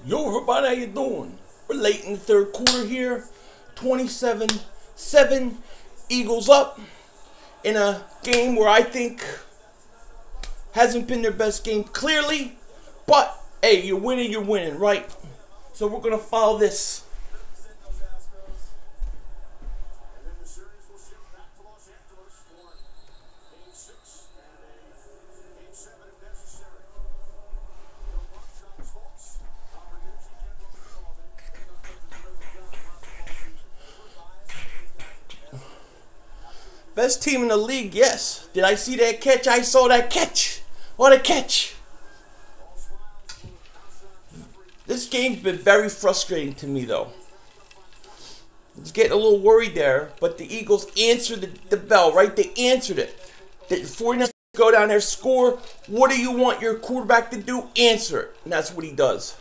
Yo, everybody, how you doing? We're late in the third quarter here. 27-7. Eagles up in a game where I think hasn't been their best game, clearly. But, hey, you're winning, right? So we're going to follow this. Best team in the league, yes. Did I see that catch? I saw that catch. What a catch. This game's been very frustrating to me, though. It's getting a little worried there, but the Eagles answered the bell, right? They answered it. The 49ers go down there, score. What do you want your quarterback to do? Answer it. And that's what he does.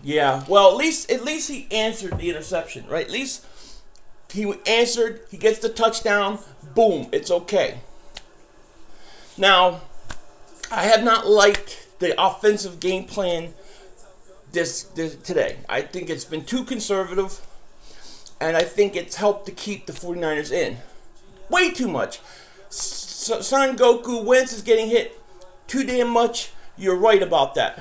Yeah, well, at least he answered the interception, right? At least he answered, he gets the touchdown, boom, it's okay. Now, I have not liked the offensive game plan this today. I think it's been too conservative, and I think it's helped to keep the 49ers in. Way too much. Son Goku Wentz is getting hit too damn much. You're right about that.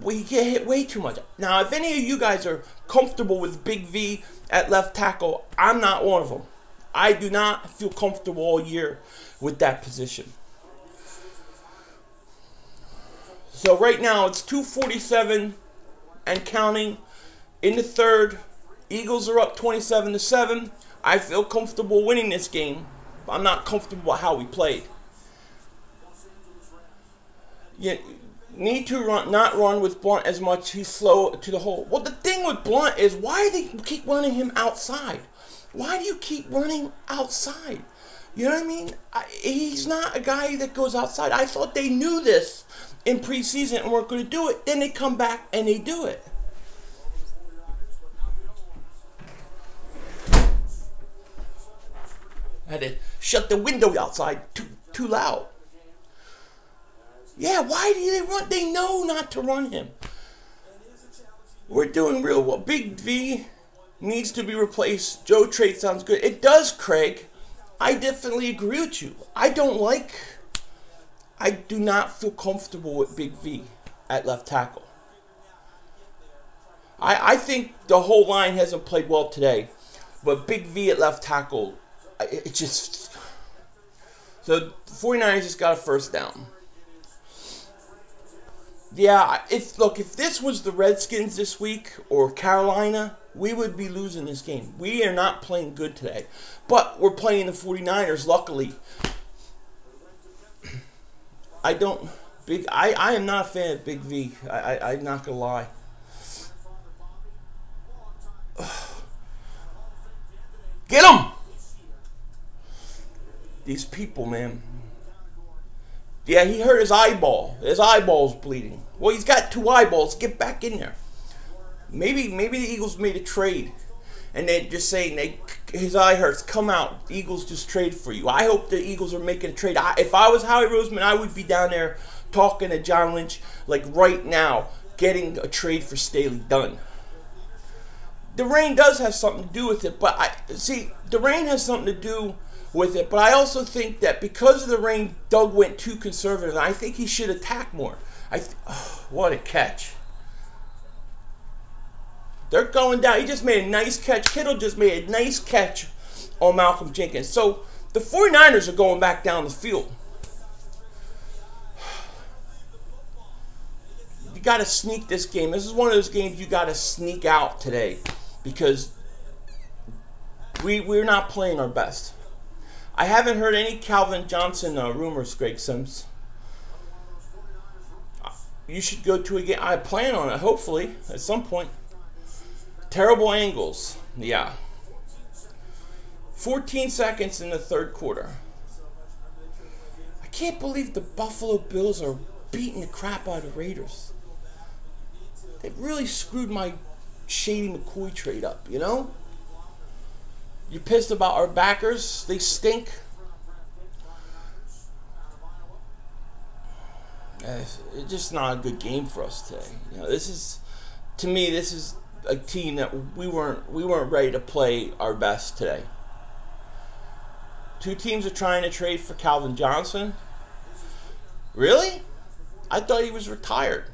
We get hit way too much. Now, if any of you guys are comfortable with Big V at left tackle, I'm not one of them. I do not feel comfortable all year with that position. So right now, it's 2:47 and counting in the third. Eagles are up 27-7. I feel comfortable winning this game. But I'm not comfortable with how we played. Yeah. Need to not run with Blunt as much. He's slow to the hole. Well, the thing with Blunt is, why do they keep running him outside? Why do you keep running outside? You know what I mean? He's not a guy that goes outside. I thought they knew this in preseason and weren't going to do it. Then they come back and they do it. I had to shut the window outside too loud. Yeah, why do they run? They know not to run him. We're doing real well. Big V needs to be replaced. Joe Trade sounds good. It does, Craig. I definitely agree with you. I do not feel comfortable with Big V at left tackle. I think the whole line hasn't played well today. But Big V at left tackle, it just... So, the 49ers just got a first down. Yeah, if this was the Redskins this week or Carolina, we would be losing this game. We are not playing good today. But we're playing the 49ers, luckily. I am not a fan of Big V. I'm not going to lie. Get him! These people, man. Yeah, he hurt his eyeball. His eyeball's bleeding. Well, he's got two eyeballs. Get back in there. Maybe the Eagles made a trade. And they're just saying, his eye hurts. Come out. The Eagles just trade for you. I hope the Eagles are making a trade. If I was Howie Roseman, I would be down there talking to John Lynch, like right now, getting a trade for Staley done. The rain does have something to do with it. But, the rain has something to do with it, but I also think that because of the rain, Doug went too conservative. I think he should attack more. What a catch. They're going down. He just made a nice catch. Kittle just made a nice catch on Malcolm Jenkins. So the 49ers are going back down the field. You got to sneak this game. This is one of those games you got to sneak out today because we're not playing our best. I haven't heard any Calvin Johnson rumors, Greg Sims. You should go to a game. I plan on it, hopefully, at some point. Terrible angles. Yeah. 14 seconds in the third quarter. I can't believe the Buffalo Bills are beating the crap out of the Raiders. They really screwed my Shady McCoy trade up, you know? You pissed about our backers? They stink. It's just not a good game for us today. You know, this is, to me, this is a team that we weren't ready to play our best today. Two teams are trying to trade for Calvin Johnson. Really? I thought he was retired.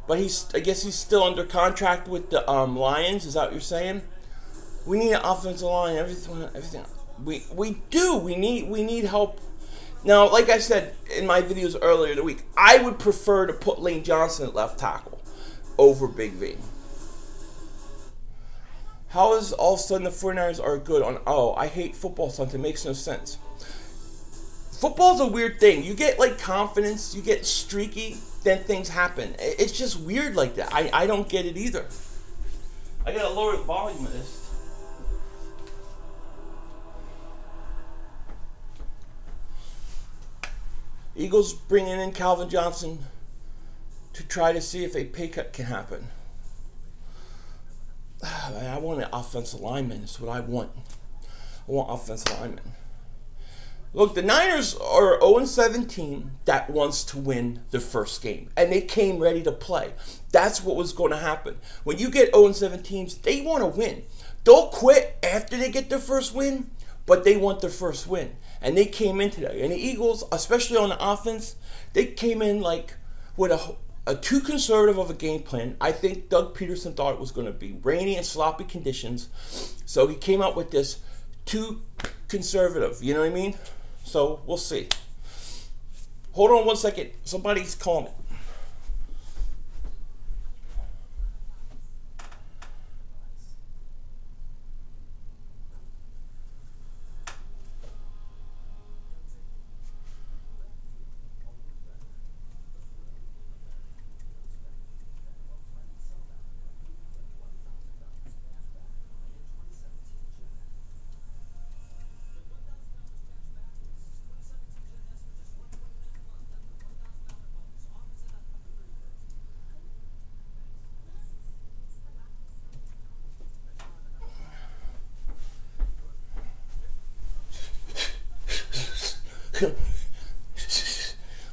But I guess he's still under contract with the Lions. Is that what you're saying? We need an offensive line. Everything. We do. We need help. Now, like I said in my videos earlier in the week, I would prefer to put Lane Johnson at left tackle over Big V. How is all of a sudden the 49ers are good on... Oh, I hate football something. It makes no sense. Football's a weird thing. You get, like, confidence. You get streaky. Then things happen. It's just weird like that. I don't get it either. I gotta lower the volume of this. Eagles bringing in Calvin Johnson to try to see if a pay cut can happen. I want an offensive lineman. That's what I want. I want offensive linemen. Look, the Niners are an 0-7 team that wants to win the first game. And they came ready to play. That's what was going to happen. When you get 0-7 teams, they want to win. They'll quit after they get their first win, but they want their first win. And they came in today. And the Eagles, especially on the offense, they came in like with a too conservative of a game plan. I think Doug Peterson thought it was going to be rainy and sloppy conditions. So he came up with this too conservative. You know what I mean? So we'll see. Hold on one second. Somebody's calling me.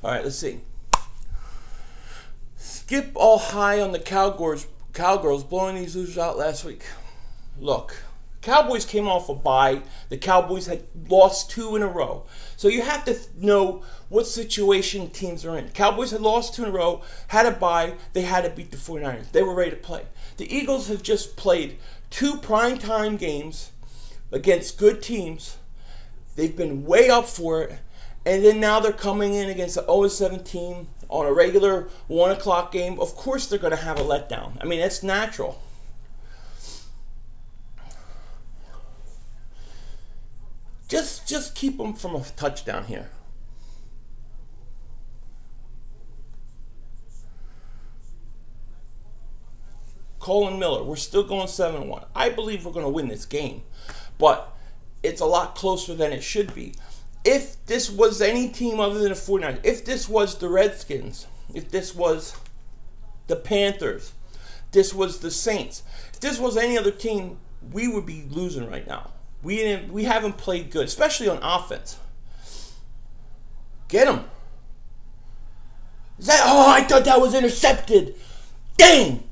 All right, let's see. Skip all high on the Cowgirls blowing these losers out last week. Look, Cowboys came off a bye. The Cowboys had lost 2 in a row. So you have to know what situation teams are in. Cowboys had lost 2 in a row, had a bye. They had to beat the 49ers. They were ready to play. The Eagles have just played 2 primetime games against good teams. They've been way up for it. And then now they're coming in against an 0-7 team on a regular 1 o'clock game. Of course they're going to have a letdown. I mean, it's natural. Just keep them from a touchdown here. Colin Miller, we're still going 7-1. I believe we're going to win this game. But it's a lot closer than it should be. If this was any team other than the 49ers, if this was the Redskins, if this was the Panthers, this was the Saints, if this was any other team, we would be losing right now. We haven't played good, especially on offense. Get him. Is that? Oh, I thought that was intercepted. Dang.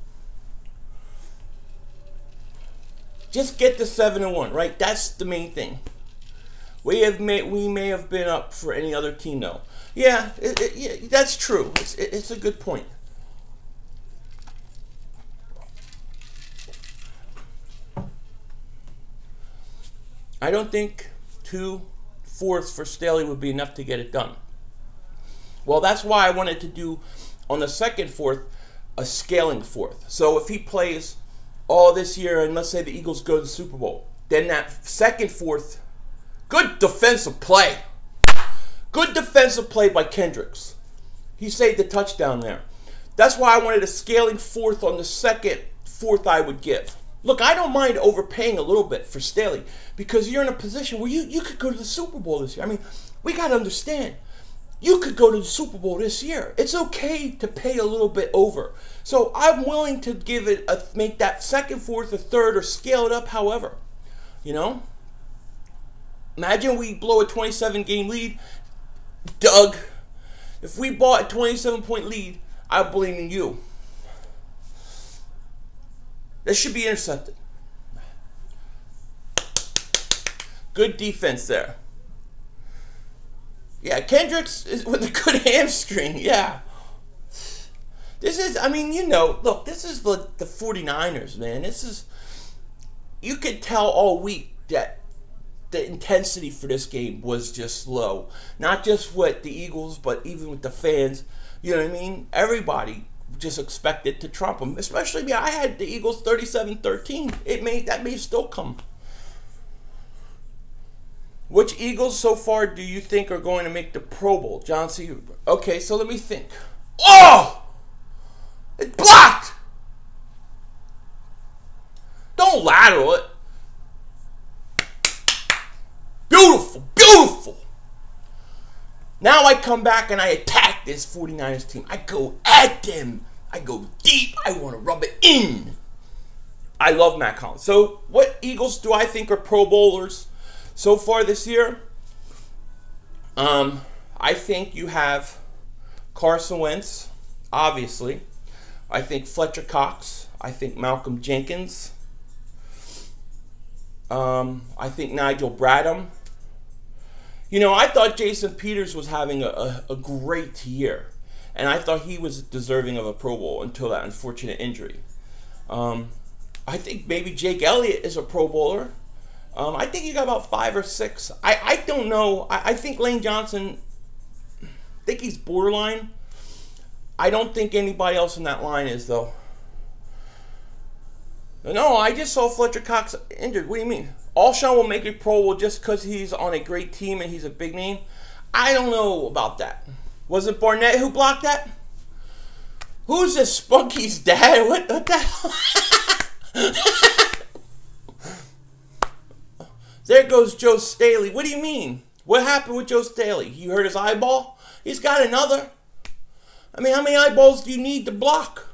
Just get the 7-1, right? That's the main thing. We may have been up for any other team, though. Yeah, that's true. It's a good point. I don't think 2 fourths for Staley would be enough to get it done. Well, that's why I wanted to do on the second fourth a scaling fourth. So if he plays all this year, and let's say the Eagles go to the Super Bowl, then that second fourth. Good defensive play. Good defensive play by Kendricks. He saved the touchdown there. That's why I wanted a scaling fourth on the second fourth I would give. Look, I don't mind overpaying a little bit for Staley because you're in a position where you could go to the Super Bowl this year. I mean, we got to understand. You could go to the Super Bowl this year. It's okay to pay a little bit over. So I'm willing to give it make that second, fourth, or third, or scale it up however. You know? Imagine we blow a 27-game lead. Doug If we bought a 27-point lead, I'm blaming you. This should be intercepted. Good defense there. Yeah, Kendricks is with a good hamstring. Yeah. This is, I mean, you know, look, this is the 49ers, man. This is, you could tell all week that the intensity for this game was just low. Not just with the Eagles, but even with the fans. You know what I mean? Everybody just expected to trump them. Especially me. I had the Eagles 37-13. That may still come. Which Eagles so far do you think are going to make the Pro Bowl? John C. Okay, so let me think. Oh! It's blocked! Don't lateral it. Beautiful, beautiful. Now I come back and I attack this 49ers team. I go at them. I go deep. I want to rub it in. I love Matt Collins. So what Eagles do I think are Pro Bowlers so far this year? I think you have Carson Wentz, obviously. I think Fletcher Cox. I think Malcolm Jenkins. I think Nigel Bradham. You know, I thought Jason Peters was having a great year. And I thought he was deserving of a Pro Bowl until that unfortunate injury. I think maybe Jake Elliott is a Pro Bowler. I think you got about 5 or 6. I don't know. I think Lane Johnson, I think he's borderline. I don't think anybody else in that line is, though. No, I just saw Fletcher Cox injured. What do you mean? Alshon will make a Pro Bowl just because he's on a great team and he's a big name? I don't know about that. Was it Barnett who blocked that? Who's this Spunky's dad? What the hell? There goes Joe Staley. What do you mean? What happened with Joe Staley? You hurt his eyeball? He's got another. I mean, how many eyeballs do you need to block?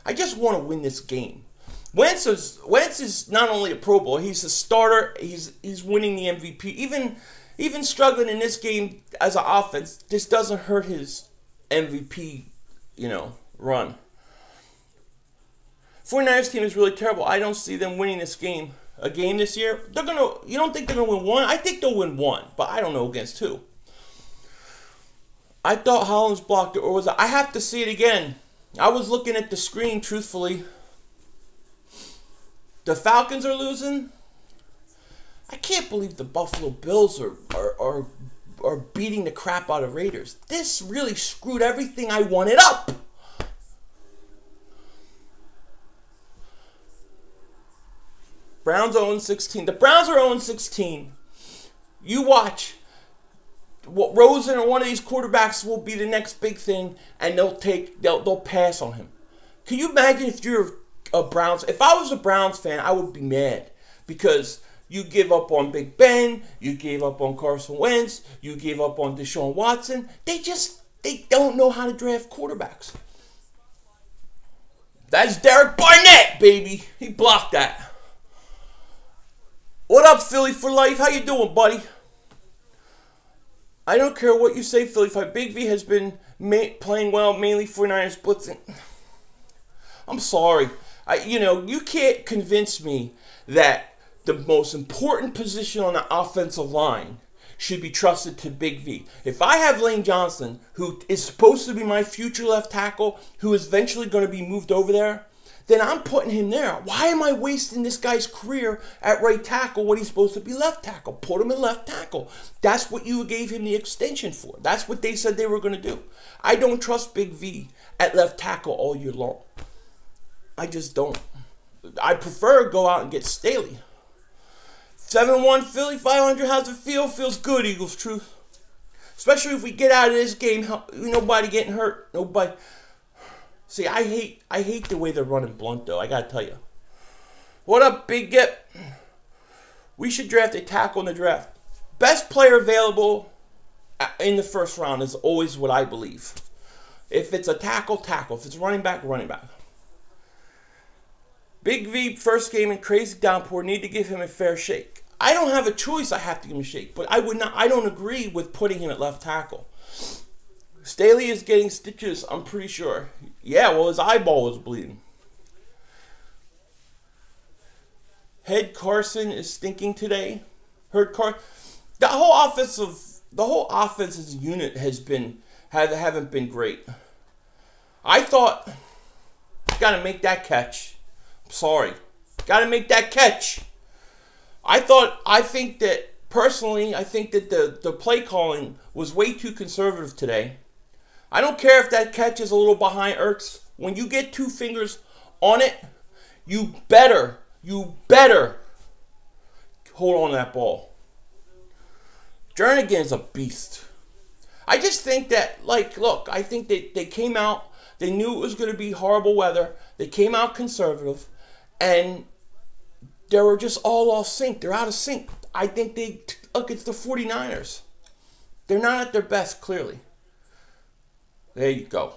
I just want to win this game. Wentz is not only a Pro Bowl, he's a starter. He's winning the MVP. Even struggling in this game as an offense, this doesn't hurt his MVP, run. 49ers team is really terrible. I don't see them winning this game. A game this year. You don't think they're gonna win one? I think they'll win one, but I don't know against who. I thought Hollins blocked it, or was I have to see it again. I was looking at the screen, truthfully. The Falcons are losing. I can't believe the Buffalo Bills are beating the crap out of Raiders. This really screwed everything I wanted up. Browns 0-16. The Browns are 0-16. You watch. What Rosen or one of these quarterbacks will be the next big thing, and they'll pass on him. Can you imagine if you're a Browns? If I was a Browns fan, I would be mad because you give up on Big Ben, you gave up on Carson Wentz, you gave up on Deshaun Watson. They don't know how to draft quarterbacks. That's Derek Barnett, baby. He blocked that. What up, Philly for life? How you doing, buddy? I don't care what you say, Philly Fight. Big V has been playing well, mainly 49ers blitzing. I'm sorry. You can't convince me that the most important position on the offensive line should be trusted to Big V. If I have Lane Johnson, who is supposed to be my future left tackle, who is eventually going to be moved over there, then I'm putting him there. Why am I wasting this guy's career at right tackle when he's supposed to be left tackle? Put him in left tackle. That's what you gave him the extension for. That's what they said they were going to do. I don't trust Big V at left tackle all year long. I just don't. I prefer go out and get Staley. 7-1 Philly, 500. How's it feel? Feels good, Eagles truth. Especially if we get out of this game, nobody getting hurt. Nobody. See, I hate the way they're running Blunt, though. I got to tell you. What up, Big Gip? We should draft a tackle in the draft. Best player available in the first round is always what I believe. If it's a tackle, tackle. If it's running back, running back. Big V, first game in crazy downpour. Need to give him a fair shake. I don't have a choice. I have to give him a shake. But I would not. I don't agree with putting him at left tackle. Staley is getting stitches, I'm pretty sure. Yeah, well, his eyeball was bleeding. Head Carson is stinking today. The whole offensive unit haven't been great. I thought, gotta make that catch. I'm sorry, gotta make that catch. I think that the play calling was way too conservative today. I don't care if that catch is a little behind Ertz. When you get 2 fingers on it, you better hold on to that ball. Jernigan's a beast. I just think that, look, I think they came out, they knew it was going to be horrible weather. They came out conservative, and they were just all off sync. They're out of sync. I think look, it's the 49ers. They're not at their best, clearly. There you go.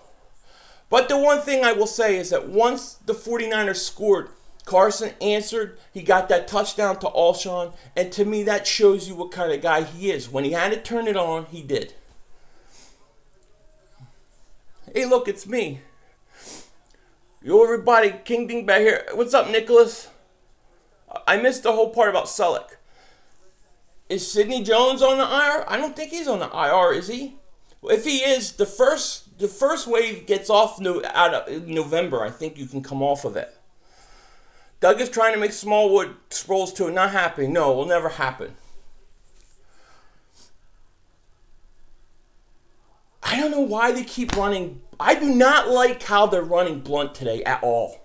But the one thing I will say is that once the 49ers scored, Carson answered. He got that touchdown to Alshon. And to me, that shows you what kind of guy he is. When he had to turn it on, he did. Hey, look, it's me. Yo, everybody, King Ding back here. What's up, Nicholas? I missed the whole part about Selleck. Is Sidney Jones on the IR? I don't think he's on the IR, is he? If he is, the first wave gets off out of November. I think you can come off of it. Doug is trying to make Smallwood Sproles to it. Not happening. No, it will never happen. I don't know why they keep running. I do not like how they're running Blunt today at all.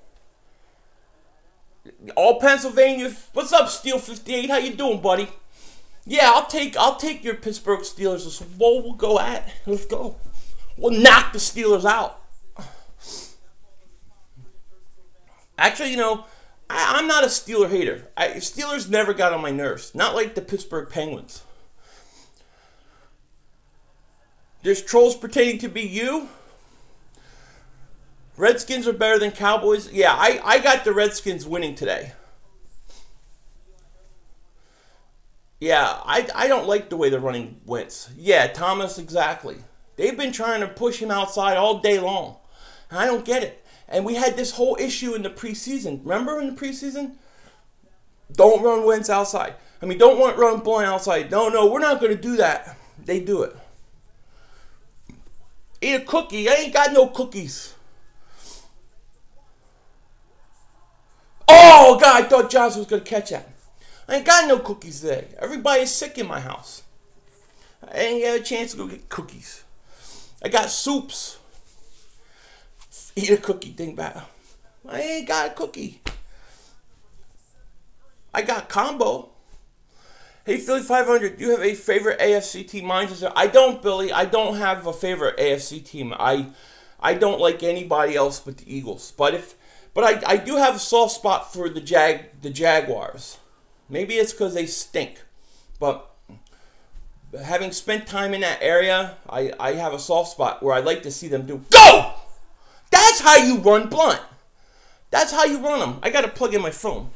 All Pennsylvania. What's up, Steel 58? How you doing, buddy? Yeah, I'll take your Pittsburgh Steelers. We'll go at. Let's go. We'll knock the Steelers out. Actually, you know, I'm not a Steeler hater. Steelers never got on my nerves. Not like the Pittsburgh Penguins. There's trolls pretending to be you. Redskins are better than Cowboys. Yeah, I got the Redskins winning today. Yeah, I don't like the way they're running Wentz. Yeah, Thomas, exactly. They've been trying to push him outside all day long. And I don't get it. And we had this whole issue in the preseason. Remember in the preseason? Don't run Wentz outside. I mean, don't run Blunt outside. No, we're not going to do that. They do it. Eat a cookie. I ain't got no cookies. Oh, God, I thought Johnson was going to catch that. I ain't got no cookies today. Everybody's sick in my house. I ain't got a chance to go get cookies. I got soups. Eat a cookie, dingbat. I ain't got a cookie. I got combo. Hey, Philly 500, do you have a favorite AFC team? Mine is I don't, Billy. I don't have a favorite AFC team. I don't like anybody else but the Eagles. But I do have a soft spot for the Jaguars. Maybe it's because they stink. But having spent time in that area, I have a soft spot where I'd like to see them do go! That's how you run Blunt. That's how you run them. I got to plug in my phone.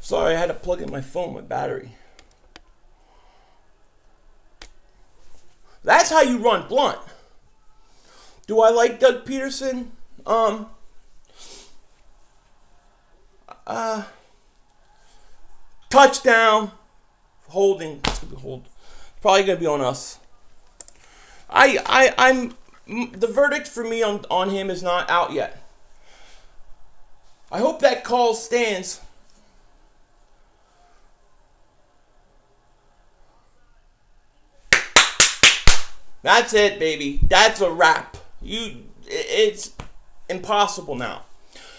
Sorry, I had to plug in my phone with battery. That's how you run Blunt. Do I like Doug Peterson? Touchdown. Holding. It's gonna be hold. Probably gonna be on us. I'm the verdict for me on him is not out yet. I hope that call stands. That's it, baby. That's a wrap. It's impossible now.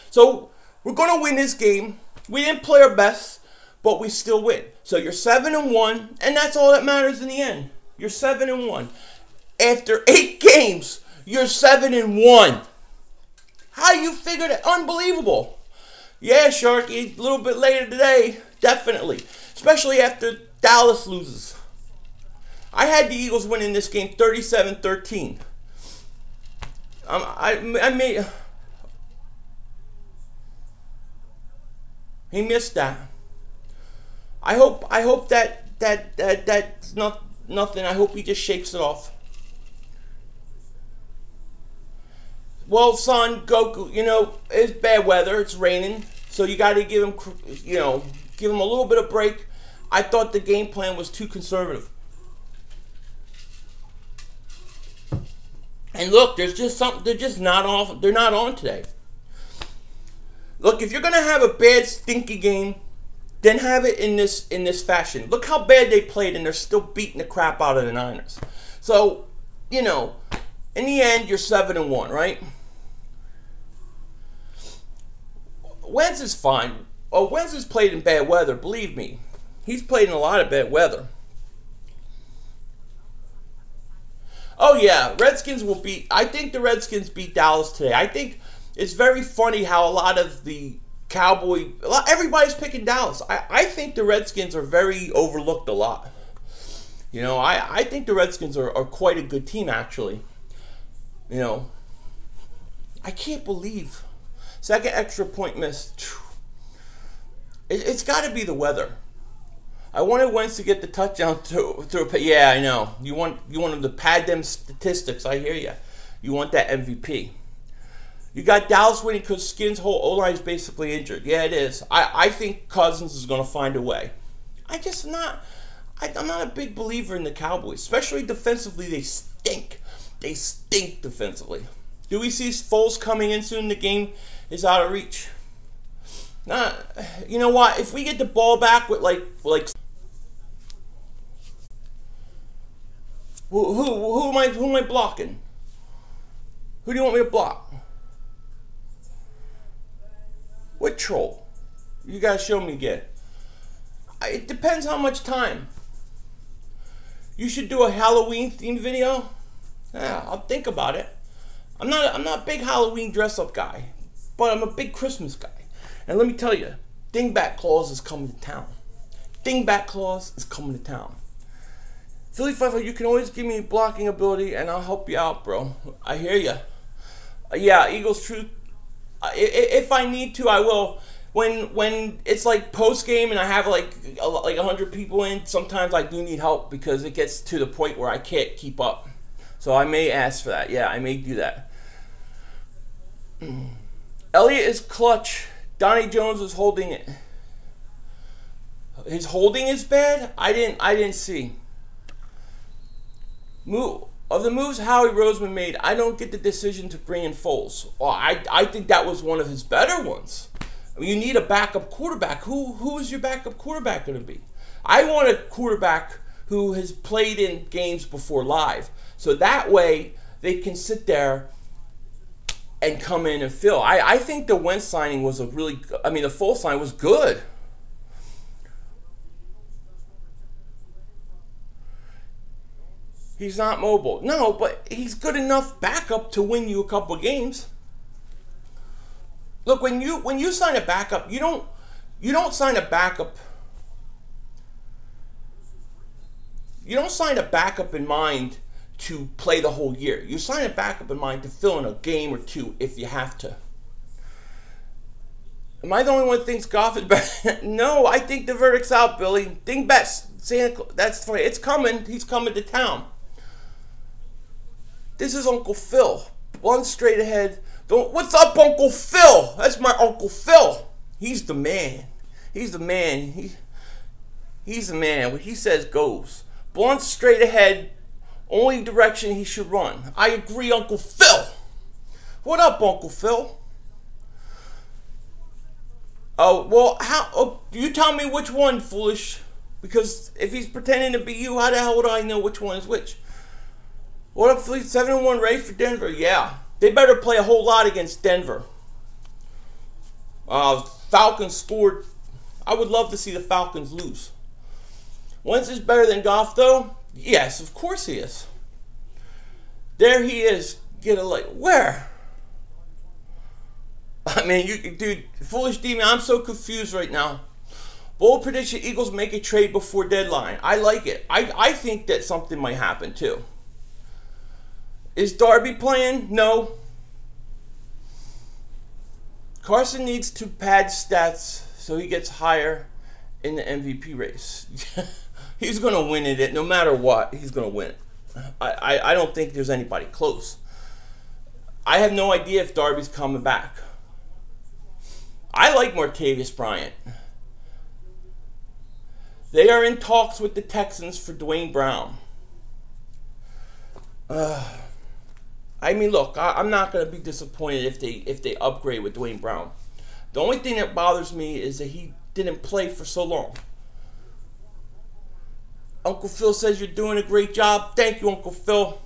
So we're gonna win this game. We didn't play our best, but we still win. So you're 7-1, and that's all that matters in the end. You're 7-1. After 8 games, you're 7-1. How you figure that? Unbelievable. Yeah, Sharky, a little bit later today, definitely. Especially after Dallas loses. I had the Eagles winning this game 37-13. I made... He missed that. I hope that's not nothing. I hope he just shakes it off. Well, son, Goku, you know, it's bad weather. It's raining. So you got to give him, you know, give him a little bit of break. I thought the game plan was too conservative. And look, there's just something, they're just not off. They're not on today. Look, if you're going to have a bad, stinky game, then have it in this fashion. Look how bad they played, and they're still beating the crap out of the Niners. So, you know, in the end, you're 7-1, right? Wentz is fine. Oh, Wentz has played in bad weather, believe me. He's played in a lot of bad weather. Oh, yeah, Redskins will beat... I think the Redskins beat Dallas today. I think it's very funny how a lot of the everybody's picking Dallas. I think the Redskins are very overlooked a lot. You know, I think the Redskins are quite a good team, actually. You know, I can't believe... Second extra point missed. It's got to be the weather. I wanted Wentz to get the touchdown yeah, I know. You want him to pad them statistics. I hear you. You want that MVP. You got Dallas winning because Skin's whole O-line is basically injured. Yeah, it is. I think Cousins is going to find a way. I'm not a big believer in the Cowboys, especially defensively. They stink. They stink defensively. Do we see Foles coming in soon? The game is out of reach. Nah, you know what? If we get the ball back with like who am I blocking? Who do you want me to block? What troll? You gotta show me again. It depends how much time. You should do a Halloween themed video. Yeah, I'll think about it. I'm not a big Halloween dress up guy, but I'm a big Christmas guy. And let me tell you, Dingbat Claus is coming to town. Dingbat Claus is coming to town. Philly Fifer, you can always give me blocking ability, and I'll help you out, bro. I hear you. Yeah, Eagles Truth. If I need to, I will. When it's like post game and I have like 100 people in, sometimes I do need help because it gets to the point where I can't keep up. So I may ask for that. Yeah, I may do that. Elliott is clutch. Donnie Jones is holding it. His holding is bad? I didn't see. Of the moves Howie Roseman made, I don't get the decision to bring in Foles. Well, I think that was one of his better ones. I mean, you need a backup quarterback. Who is your backup quarterback going to be? I want a quarterback who has played in games before live. So that way, they can sit there and come in and fill. I think the Wentz signing was the Foles signing was good. He's not mobile. No, but he's good enough backup to win you a couple of games. Look, when you sign a backup, you don't sign a backup. You don't sign a backup in mind to play the whole year. You sign a backup in mind to fill in a game or two if you have to. Am I the only one that thinks Goff is better? No, I think the verdict's out, Billy. Dingbat Santa Claus. That's funny. It's coming. He's coming to town. This is Uncle Phil. One straight ahead. What's up, Uncle Phil? That's my Uncle Phil. He's the man. He's the man. He's the man. What he says goes. Blunt straight ahead. Only direction he should run. I agree, Uncle Phil. What up, Uncle Phil? Oh, well, you tell me which one, foolish. Because if he's pretending to be you, how the hell would I know which one is which? What up, Philly? 7-1 ready for Denver? Yeah. They better play a whole lot against Denver. Falcons scored. I would love to see the Falcons lose. Wentz is better than Goff, though? Yes, of course he is. There he is. Get a like. Where? I mean, dude, Foolish Demon, I'm so confused right now. Bold prediction, Eagles make a trade before deadline. I like it. I think that something might happen too. Is Darby playing? No. Carson needs to pad stats so he gets higher in the MVP race. He's going to win it no matter what. He's going to win it. I don't think there's anybody close. I have no idea if Darby's coming back. I like Martavis Bryant. They are in talks with the Texans for Dwayne Brown. I mean, look, I'm not going to be disappointed if they upgrade with Dwayne Brown. The only thing that bothers me is that he didn't play for so long. Uncle Phil says you're doing a great job. Thank you, Uncle Phil.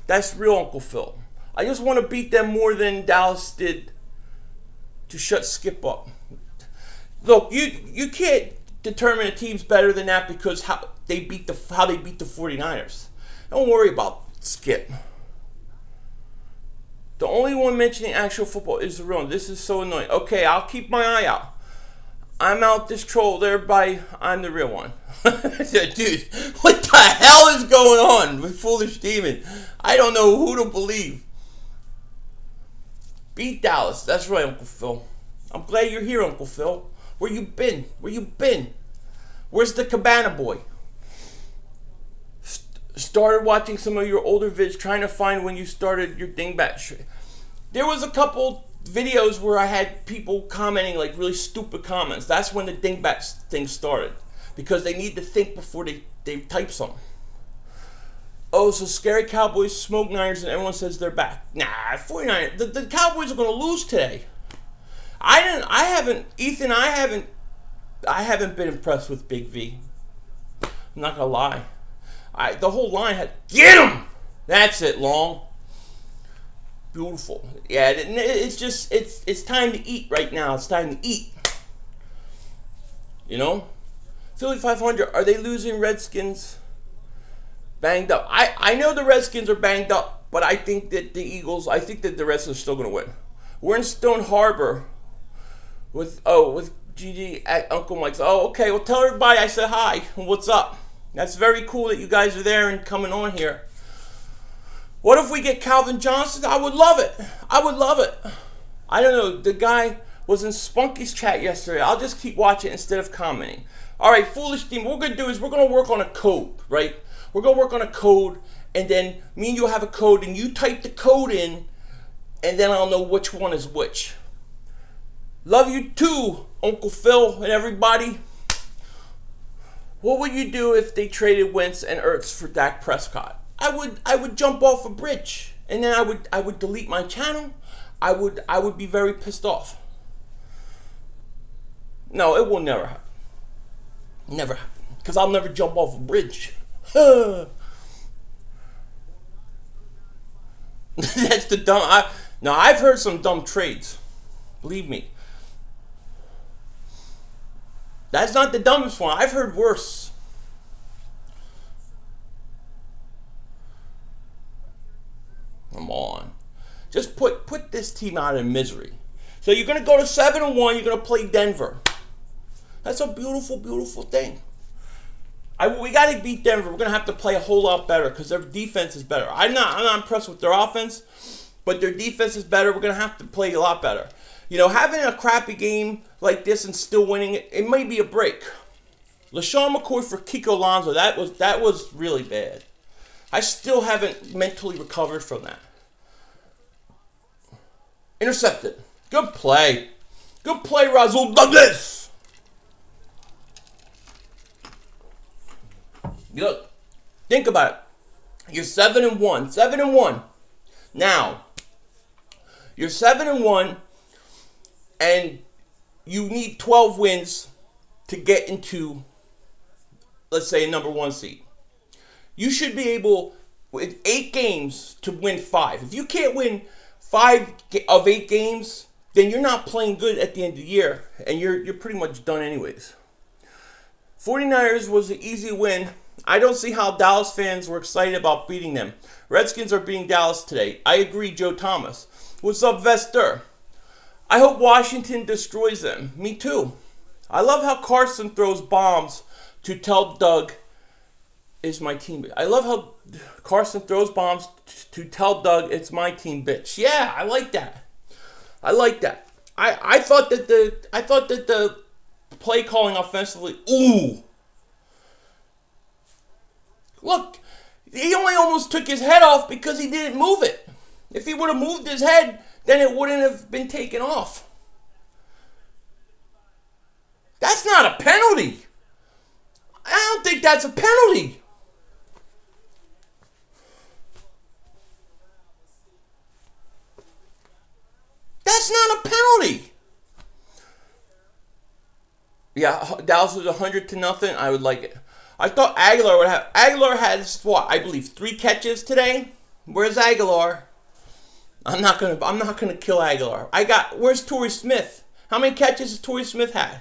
That's real Uncle Phil. I just want to beat them more than Dallas did to shut Skip up. Look, you can't determine a team's better than that because how they beat the 49ers. Don't worry about Skip. The only one mentioning actual football is the real one. This is so annoying. Okay, I'll keep my eye out. I'm out this troll there by I'm the real one. Dude, what the hell is going on with Foolish Demon? I don't know who to believe. Beat Dallas. That's right, Uncle Phil. I'm glad you're here, Uncle Phil. Where you been? Where you been? Where's the Cabana boy? Started watching some of your older vids, trying to find when you started your dingbat. There was a couple videos where I had people commenting like really stupid comments. That's when the dingbat thing started. Because they need to think before they type something. Oh, so scary Cowboys smoke Niners and everyone says they're back. Nah, 49ers. The Cowboys are going to lose today. I haven't been impressed with Big V. I'm not going to lie. The whole line had, get him! That's it, Long. Beautiful. Yeah, it's just, it's time to eat right now. It's time to eat. You know? Philly 500, are they losing Redskins banged up? I know the Redskins are banged up, but I think that I think that the Redskins are still going to win. We're in Stone Harbor with GG at Uncle Mike's. Oh, okay. Well, tell everybody I said hi. What's up? That's very cool that you guys are there and coming on here. What if we get Calvin Johnson? I would love it. I would love it. I don't know. The guy was in Spunky's chat yesterday. I'll just keep watching instead of commenting. All right, Foolish Team, what we're going to do is we're going to work on a code, right? We're going to work on a code, and then me and you have a code, and you type the code in, and then I'll know which one is which. Love you too, Uncle Phil and everybody. What would you do if they traded Wentz and Ertz for Dak Prescott? I would jump off a bridge, and then I would delete my channel. I would be very pissed off. No, it will never happen. Never happen. Because I'll never jump off a bridge. That's the dumb. Now I've heard some dumb trades. Believe me. That's not the dumbest one. I've heard worse. Come on. Just put this team out of misery. So you're going to go to 7-1. You're going to play Denver. That's a beautiful, beautiful thing. We got to beat Denver. We're going to have to play a whole lot better because their defense is better. I'm not impressed with their offense, but their defense is better. We're going to have to play a lot better. You know, having a crappy game like this and still winning it may be a break. LaShawn McCoy for Kiko Alonso, that was really bad. I still haven't mentally recovered from that. Intercepted. Good play. Good play, Rasul Douglas. Look, think about it. You're 7-1. 7-1. Now, you're 7-1, and you need 12 wins to get into, let's say, a #1 seed. You should be able, with 8 games, to win 5. If you can't win 5 of 8 games, then you're not playing good at the end of the year, and you're pretty much done anyways. 49ers was an easy win I don't see how Dallas fans were excited about beating them. Redskins are beating Dallas today. I agree, Joe Thomas. What's up, Vester? I hope Washington destroys them. Me too. I love how Carson throws bombs to tell Doug is my team. I love how Carson throws bombs to tell Doug it's my team, bitch. Yeah, I like that. I like that. I thought that the play calling offensively. Ooh. Look, he only almost took his head off because he didn't move it. If he would have moved his head, then it wouldn't have been taken off. That's not a penalty. I don't think that's a penalty. That's not a penalty. Yeah, Dallas was 100-0. I would like it. I thought Aguilar would have. Aguilar has what? I believe 3 catches today. Where's Aguilar? I'm not gonna kill Aguilar. Where's Torrey Smith? How many catches has Torrey Smith had?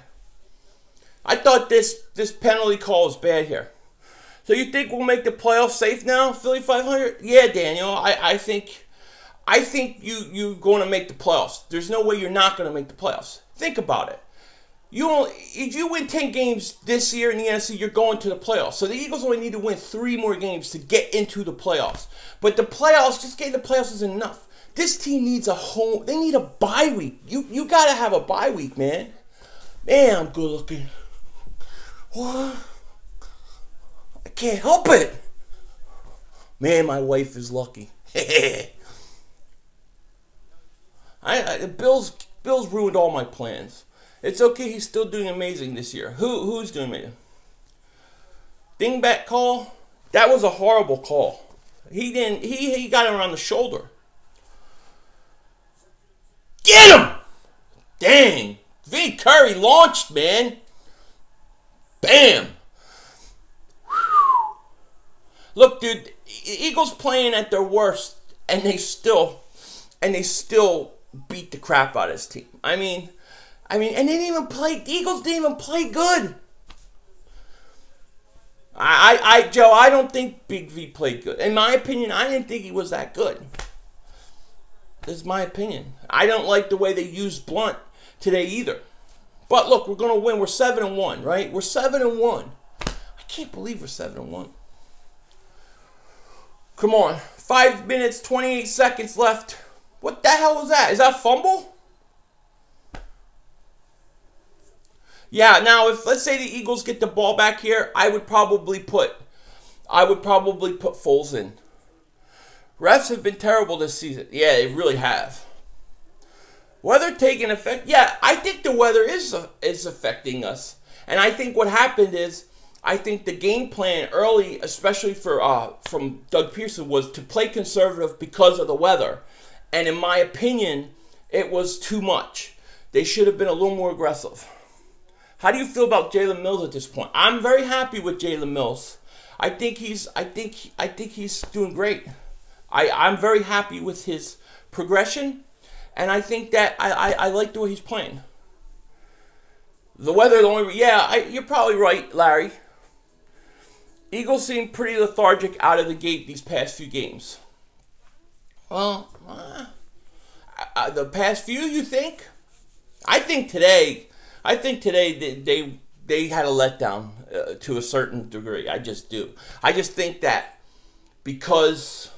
I thought this penalty call was bad here. So you think we'll make the playoffs safe now, Philly 500? Yeah, Daniel. I think you're going to make the playoffs. There's no way you're not going to make the playoffs. Think about it. If you win 10 games this year in the NFC, you're going to the playoffs. So the Eagles only need to win 3 more games to get into the playoffs. But the playoffs, just getting the playoffs isn't enough. This team needs they need a bye week. You got to have a bye week, man. Man, I'm good looking. What? I can't help it. Man, my wife is lucky. The Bills ruined all my plans. It's okay, he's still doing amazing this year. Who's doing amazing? Dingbat call? That was a horrible call. He got him around the shoulder. Get him! Dang. V. Curry launched, man. Bam. Whew. Look, dude, Eagles playing at their worst, and they still beat the crap out of his team. I mean, and they didn't even play. The Eagles didn't even play good. Joe, I don't think Big V played good. In my opinion, I didn't think he was that good. This is my opinion. I don't like the way they used Blunt today either. But look, we're going to win. We're 7-1, right? We're 7-1. I can't believe we're 7-1. Come on. 5 minutes, 28 seconds left. What the hell was that? Is that a fumble? Yeah, now if let's say the Eagles get the ball back here, I would probably put Foles in. Refs have been terrible this season. Yeah, they really have. Weather taking effect? Yeah, I think the weather is affecting us. And I think what happened is, I think the game plan early, especially from Doug Pearson, was to play conservative because of the weather. And in my opinion, it was too much. They should have been a little more aggressive. How do you feel about Jalen Mills at this point? I'm very happy with Jalen Mills. I think he's doing great. I'm very happy with his progression, and I think that I like the way he's playing. The weather, you're probably right, Larry. Eagles seem pretty lethargic out of the gate these past few games. Well, the past few, you think? I think today they had a letdown to a certain degree. I just do. I just think that because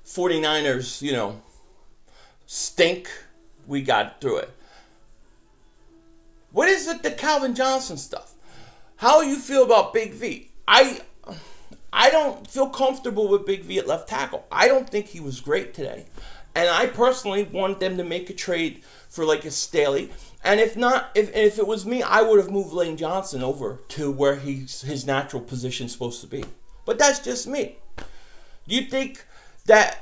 49ers, stink, we got through it. What is it, the Calvin Johnson stuff? How you feel about Big V? I don't feel comfortable with Big V at left tackle. I don't think he was great today. And I personally want them to make a trade for like a Staley. And if not, if it was me, I would have moved Lane Johnson over to where his natural position is supposed to be. But that's just me. Do you think the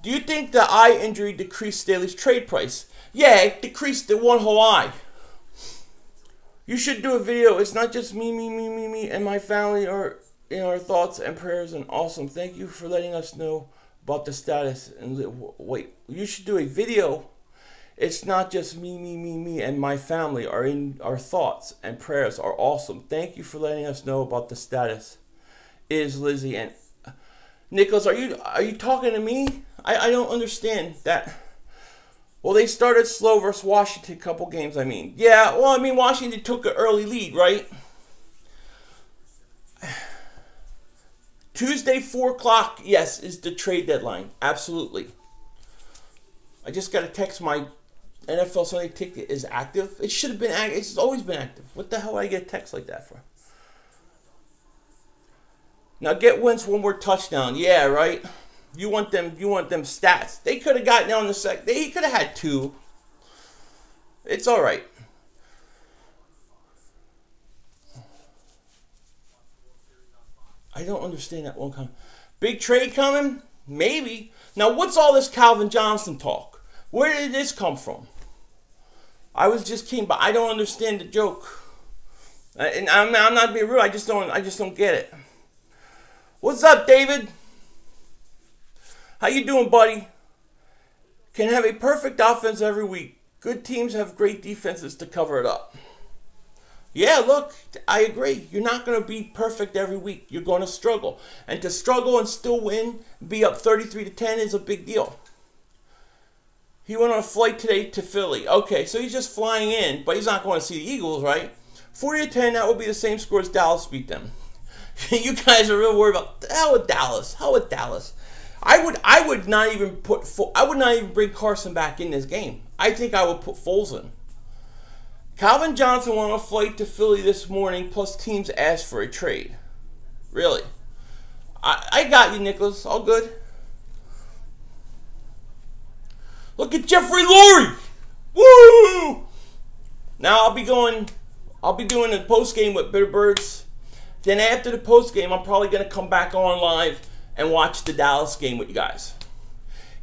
eye injury decreased Staley's trade price? Yeah, it decreased the one whole eye. You should do a video. It's not just me, and my family are in our thoughts and prayers. And awesome. Thank you for letting us know about the status. And wait, you should do a video. It's not just me, and my family are in our thoughts and prayers are awesome. Thank you for letting us know about the status. Is Lizzie and Nicholas, are you talking to me? I don't understand that. Well, they started slow versus Washington, couple games, I mean. Yeah, well, I mean, Washington took an early lead, right? Tuesday, 4 o'clock, yes, is the trade deadline. Absolutely. I just got to text my NFL Sunday Ticket is active. It should have been active. It's always been active. What the hell would I get a text like that for? Now get Wentz one more touchdown. Yeah, right. You want them stats. They could have gotten down the sec. They could have had 2. It's all right. I don't understand that one coming. Big trade coming? Maybe. Now what's all this Calvin Johnson talk? Where did this come from? I was just kidding, but I don't understand the joke. And I'm not being rude. I just don't get it. What's up, David? How you doing, buddy? Can have a perfect offense every week. Good teams have great defenses to cover it up. Yeah, look, I agree. You're not going to be perfect every week. You're going to struggle. And to struggle and still win, be up 33-10 is a big deal. He went on a flight today to Philly. Okay, so he's just flying in, but he's not going to see the Eagles, right? 40-10, that would be the same score as Dallas beat them. You guys are real worried about hell with Dallas. Hell with Dallas. I would not even bring Carson back in this game. I think I would put Foles in. Calvin Johnson went on a flight to Philly this morning, plus teams asked for a trade. Really? I got you, Nicholas. All good. Look at Jeffrey Lurie. Woo! Now I'll be doing the post game with Bitter Birds. Then after the post game, I'm probably going to come back on live and watch the Dallas game with you guys.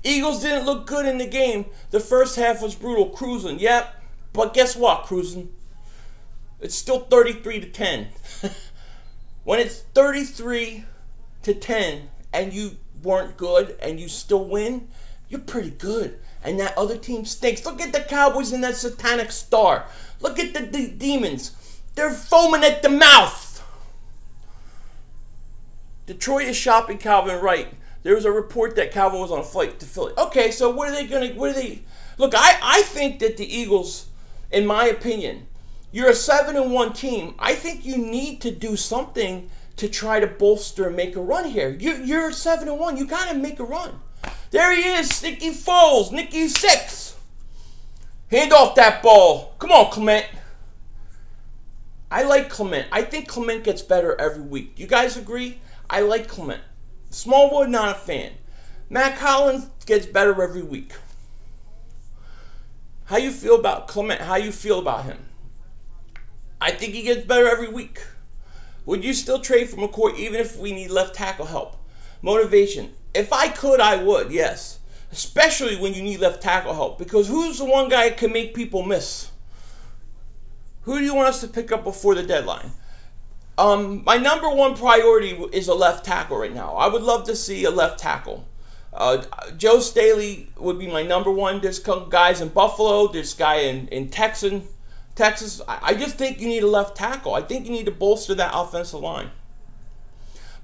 Eagles didn't look good in the game. The first half was brutal, cruising. Yep. But guess what, cruising? It's still 33-10. When it's 33-10 and you weren't good and you still win, you're pretty good. And that other team stinks. Look at the Cowboys and that satanic star. Look at the demons. They're foaming at the mouth. Detroit is shopping Calvin Wright. There was a report that Calvin was on a flight to Philly. Okay, so what are they? Look, I think that the Eagles, in my opinion, you're a 7-1 team. I think you need to do something to try to bolster and make a run here. You're 7-1. You got to make a run. There he is, Nicky Foles, Nicky 6. Hand off that ball. Come on, Clement. I like Clement. I think Clement gets better every week. You guys agree? I like Clement. Smallwood, not a fan. Matt Collins gets better every week. How you feel about Clement? How you feel about him? I think he gets better every week. Would you still trade for McCoy even if we need left tackle help? Motivation. If I could, I would, yes. Especially when you need left tackle help. Because who's the one guy that can make people miss? Who do you want us to pick up before the deadline? My number one priority is a left tackle right now. I would love to see a left tackle. Joe Staley would be my number one. There's guys in Buffalo. There's a guy in Texas. I just think you need a left tackle. I think you need to bolster that offensive line.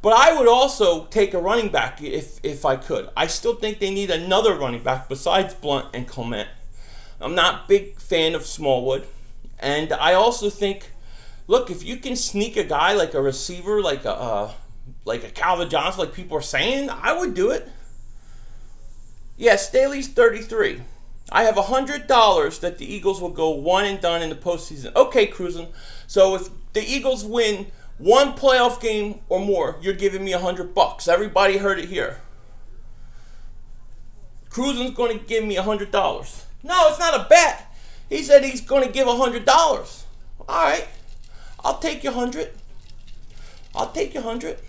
But I would also take a running back if I could. I still think they need another running back besides Blunt and Clement. I'm not a big fan of Smallwood. And I also think, look, if you can sneak a guy like a receiver, like a Calvin Johnson, like people are saying, I would do it. Yeah, Staley's 33. I have $100 that the Eagles will go one and done in the postseason. Okay, cruising. So if the Eagles win one playoff game or more, you're giving me $100. Everybody heard it here. Cruising's going to give me $100. No, it's not a bet. He said he's going to give $100. All right. I'll take your 100. I'll take your 100.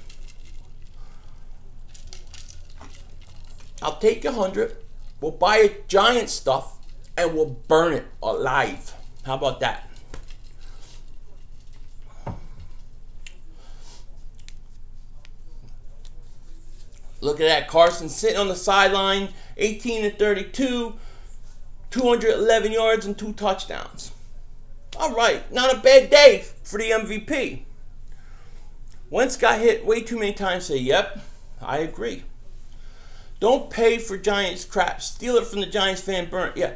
I'll take your 100. We'll buy a giant stuff and we'll burn it alive. How about that? Look at that. Carson sitting on the sideline, 18-32. 211 yards and 2 touchdowns. All right, not a bad day for the MVP. Wentz got hit way too many times. Say, yep, I agree. Don't pay for Giants crap. Steal it from the Giants fan. Burn it. Yeah.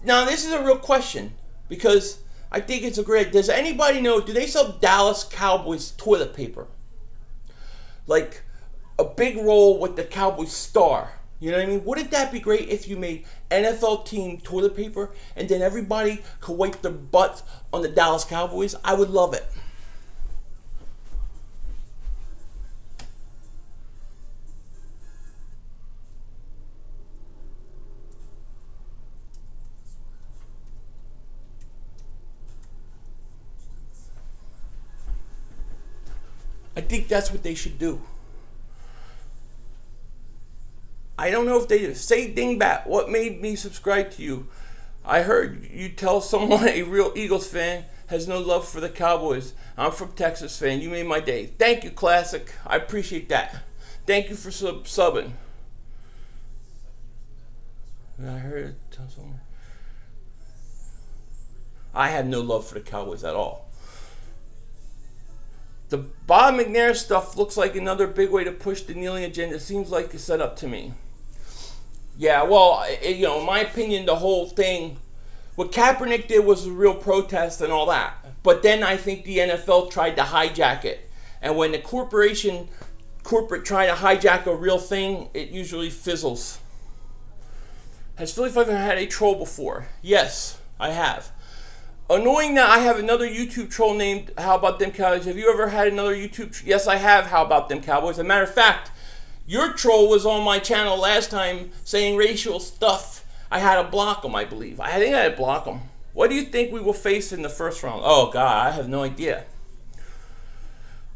Now, this is a real question because I think it's a great. Does anybody know? Do they sell Dallas Cowboys toilet paper? Like a big roll with the Cowboys star. You know what I mean? Wouldn't that be great if you made NFL team toilet paper and then everybody could wipe their butts on the Dallas Cowboys? I would love it. I think that's what they should do. I don't know if they do. Say Dingbat, what made me subscribe to you? I heard you tell someone a real Eagles fan has no love for the Cowboys. I'm from Texas fan. You made my day. Thank you, Classic. I appreciate that. Thank you for subbing. I heard tell someone. I have no love for the Cowboys at all. The Bob McNair stuff looks like another big way to push the kneeling agenda. Seems like a setup to me. Yeah, well, in my opinion, the whole thing, what Kaepernick did was a real protest and all that. But then I think the NFL tried to hijack it. And when the corporate try to hijack a real thing, it usually fizzles. Has Philly 500 had a troll before? Yes, I have. Annoying that I have another YouTube troll named How About Them Cowboys. Have you ever had another YouTube? Yes, I have. How About Them Cowboys? As a matter of fact, your troll was on my channel last time saying racial stuff. I had to block him, I believe. I think I had to block him. What do you think we will face in the first round? Oh, God, I have no idea.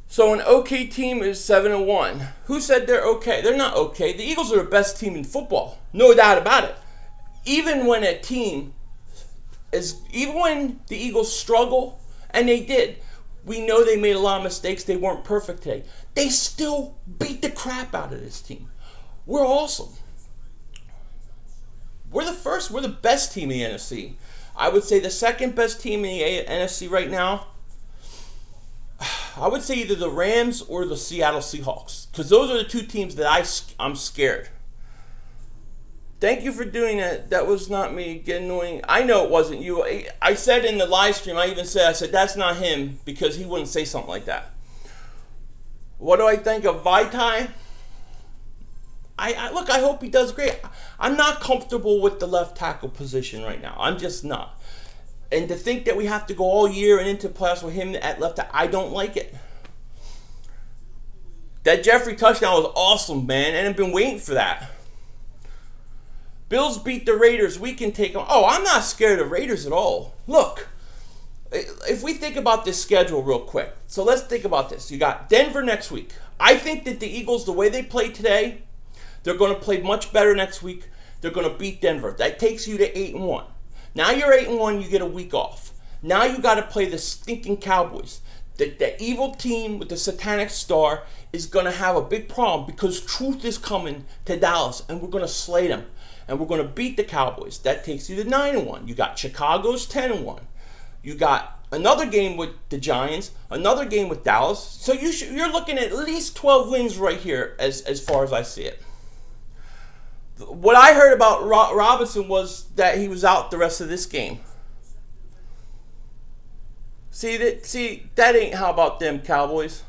So an okay team is 7-1. Who said they're okay? They're not okay. The Eagles are the best team in football. No doubt about it. Even when the Eagles struggle, and they did, we know they made a lot of mistakes. They weren't perfect today. They still beat the crap out of this team. We're awesome. We're the best team in the NFC. I would say the second best team in the NFC right now, I would say either the Rams or the Seattle Seahawks. Because those are the two teams that I'm scared. Thank you for doing that. That was not me. Get annoying. I know it wasn't you. I said in the live stream, I said, that's not him, because he wouldn't say something like that. What do I think of Vaitai? Look, I hope he does great. I'm not comfortable with the left tackle position right now. I'm just not. And to think that we have to go all year and into playoffs with him at left tackle, I don't like it. That Jeffrey touchdown was awesome, man, and I've been waiting for that. Bills beat the Raiders. We can take them. Oh, I'm not scared of Raiders at all. Look, if we think about this schedule real quick. So let's think about this. You got Denver next week. I think that the Eagles, the way they play today, they're going to play much better next week. They're going to beat Denver. That takes you to 8-1. Now you're 8-1. You get a week off. Now you got to play the stinking Cowboys. The evil team with the satanic star is going to have a big problem because truth is coming to Dallas, and we're going to slay them. And we're going to beat the Cowboys. That takes you to 9-1. You got Chicago's 10-1. You got another game with the Giants, another game with Dallas. So you're looking at least 12 wins right here as far as I see it. What I heard about Robinson was that he was out the rest of this game. See, that ain't how about them Cowboys.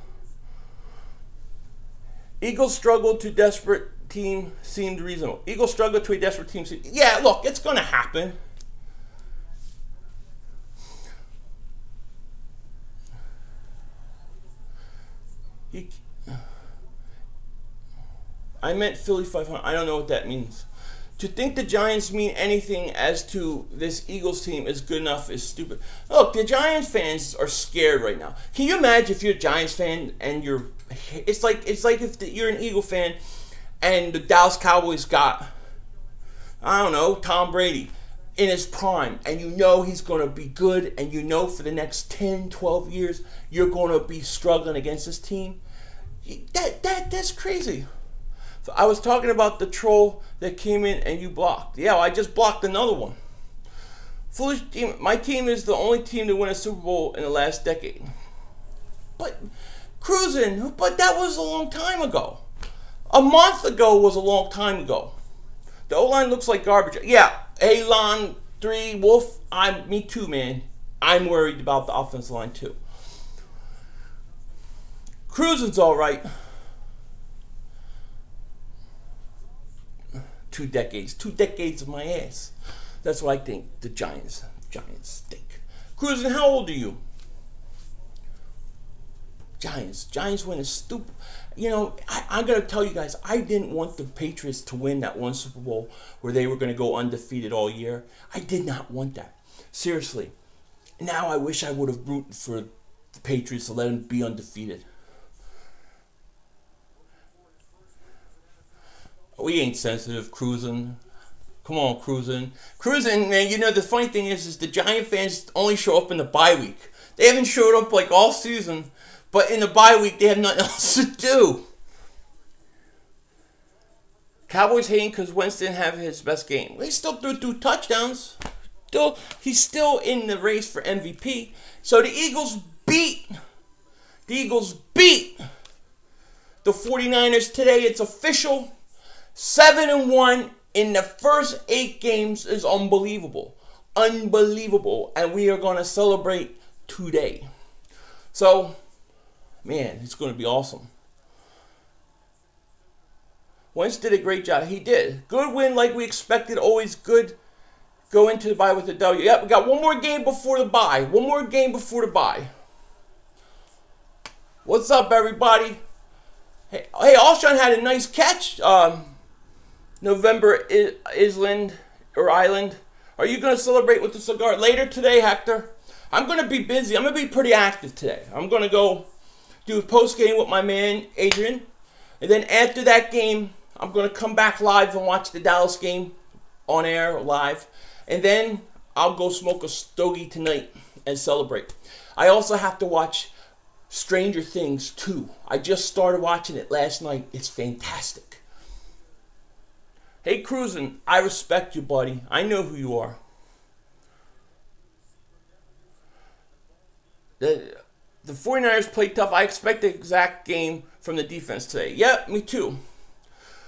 Eagles struggled to desperate team seemed reasonable. Eagles struggle to a desperate team. Yeah, look, it's going to happen. I meant Philly 500. I don't know what that means. To think the Giants mean anything as to this Eagles team is good enough is stupid. Look, the Giants fans are scared right now. Can you imagine if you're a Giants fan and it's like if you're an Eagle fan and the Dallas Cowboys got, I don't know, Tom Brady in his prime, and you know he's going to be good, and you know for the next 10, 12 years you're going to be struggling against this team. That's crazy. So I was talking about the troll that came in and you blocked. Yeah, well, I just blocked another one. Foolish team. My team is the only team to win a Super Bowl in the last decade. But cruising, but that was a long time ago. A month ago was a long time ago. The O-line looks like garbage. Yeah, Alon 3 Wolf. Me too, man. I'm worried about the offensive line too. Cruising's all right. 2 decades of my ass. That's what I think. The Giants stink. Cruising, how old are you? Giants win is stupid. You know, I'm going to tell you guys, I didn't want the Patriots to win that one Super Bowl where they were going to go undefeated all year. I did not want that. Seriously. Now I wish I would have rooted for the Patriots to let them be undefeated. We ain't sensitive, cruising. Come on, cruising. Cruising, man, you know, the funny thing is the Giant fans only show up in the bye week. They haven't showed up like all season. But in the bye week, they have nothing else to do. Cowboys hating because Wentz didn't have his best game. They still threw 2 touchdowns. He's still in the race for MVP. So the Eagles beat the 49ers today. It's official. 7-1 in the first 8 games is unbelievable. Unbelievable. And we are going to celebrate today. So, man, it's going to be awesome. Wentz did a great job. He did. Good win like we expected. Always good. Go into the bye with a W. Yep, we got one more game before the bye. One more game before the bye. What's up, everybody? Hey, Alshon had a nice catch. November Island. Are you going to celebrate with the cigar later today, Hector? I'm going to be busy. I'm going to be pretty active today. I'm going to go do a post game with my man Adrian, and then after that game, I'm going to come back live and watch the Dallas game on air live, and then I'll go smoke a stogie tonight and celebrate. I also have to watch Stranger Things 2. I just started watching it last night. It's fantastic. Hey, Cruisin', I respect you, buddy. I know who you are. The 49ers played tough. I expect the exact game from the defense today. Yep, me too.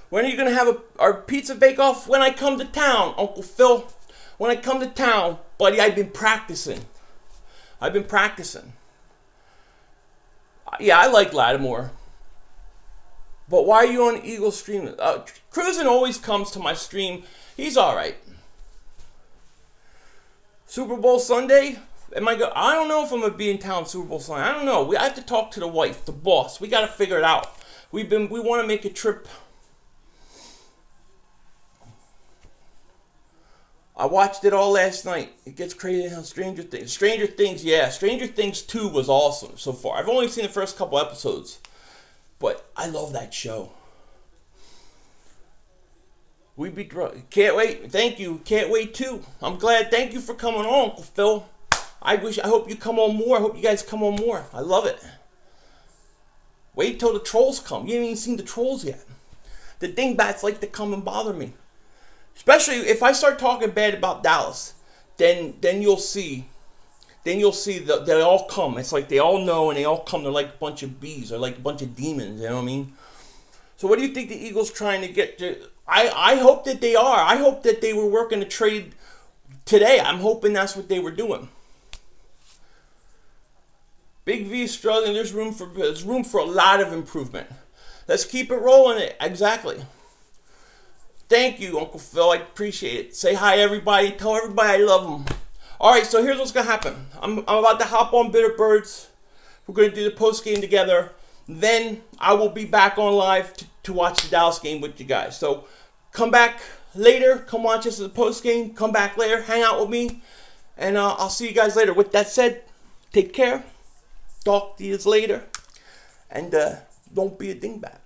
When are you going to have our pizza bake-off? When I come to town, Uncle Phil. When I come to town, buddy, I've been practicing. Yeah, I like Lattimore. But why are you on Eagles stream? Cruisin' always comes to my stream. He's all right. Super Bowl Sunday? I don't know if I'm going to be in town Super Bowl Sunday. I don't know. I have to talk to the wife, the boss. We got to figure it out. We want to make a trip. I watched it all last night. It gets crazy how Stranger Things, yeah. Stranger Things 2 was awesome so far. I've only seen the first couple episodes. But I love that show. We be drunk. Can't wait. Thank you. Can't wait too. I'm glad. Thank you for coming on, Uncle Phil. I hope you come on more. I hope you guys come on more. I love it. Wait till the trolls come. You haven't even seen the trolls yet. The dingbats like to come and bother me. Especially if I start talking bad about Dallas. Then you'll see. Then you'll see that they all come. It's like they all know and they all come. They're like a bunch of bees. They're like a bunch of demons. You know what I mean? So what do you think the Eagles trying to get to? I hope that they are. I hope that they were working to trade today. I'm hoping that's what they were doing. Big V is struggling. There's room for a lot of improvement. Let's keep it rolling. Exactly. Thank you, Uncle Phil. I appreciate it. Say hi, everybody. Tell everybody I love them. All right, so here's what's going to happen. I'm about to hop on Bitter Birds. We're going to do the post game together. Then I will be back on live to watch the Dallas game with you guys. So come back later. Come watch us at the post game. Come back later. Hang out with me. And I'll see you guys later. With that said, take care. Talk to you later. And don't be a dingbat.